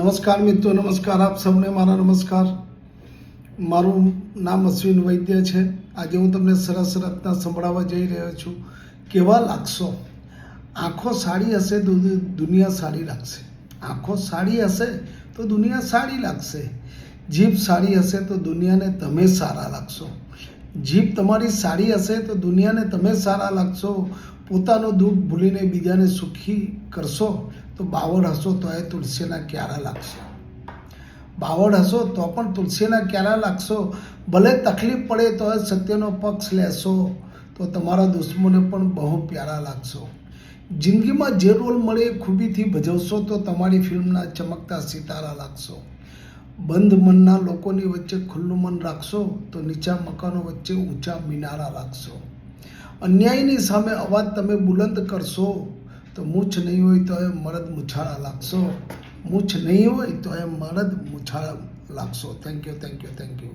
નમસ્કાર મિત્રો, નમસ્કાર. આપ સૌને મારા નમસ્કાર. મારું નામ અશ્વિન વૈદ્ય છે. આજે હું તમને સરસ રત્ન સંભળાવવા જઈ રહ્યો છું. કેવા લાગશો? આંખો સારી હશે તો દુનિયા સારી લાગશે. આંખો સારી હશે તો દુનિયા સારી લાગશે. જીભ સારી હશે તો દુનિયાને તમે સારા લાગશો. જીભ તમારી સારી હશે તો દુનિયાને તમે સારા લાગશો. પોતાનું દુઃખ ભૂલીને બીજાને સુખી કરશો તો બાવળ હશો તો એ તુલસીના ક્યારા લાગશો. બાવળ હશો તો પણ તુલસીના ક્યારા લાગશો. ભલે તકલીફ પડે તો એ સત્યનો પક્ષ લેશો તો તમારા દુશ્મનોને પણ બહુ પ્યારા લાગશો. જિંદગીમાં જે રોલ મળે એ ખૂબીથી ભજવશો તો તમારી ફિલ્મના ચમકતા સિતારા લાગશો. બંધ મનના લોકોની વચ્ચે ખુલ્લું મન રાખશો તો નીચા મકાનો વચ્ચે ઊંચા મિનારા લાગશો. અન્યાયની સામે અવાજ તમે બુલંદ કરશો તો મૂછ નહીં હોય તો એ મરદ મુછાળા લાગશો. મૂછ નહીં હોય તો એ મરદ મુછાળા લાગશો. Thank you.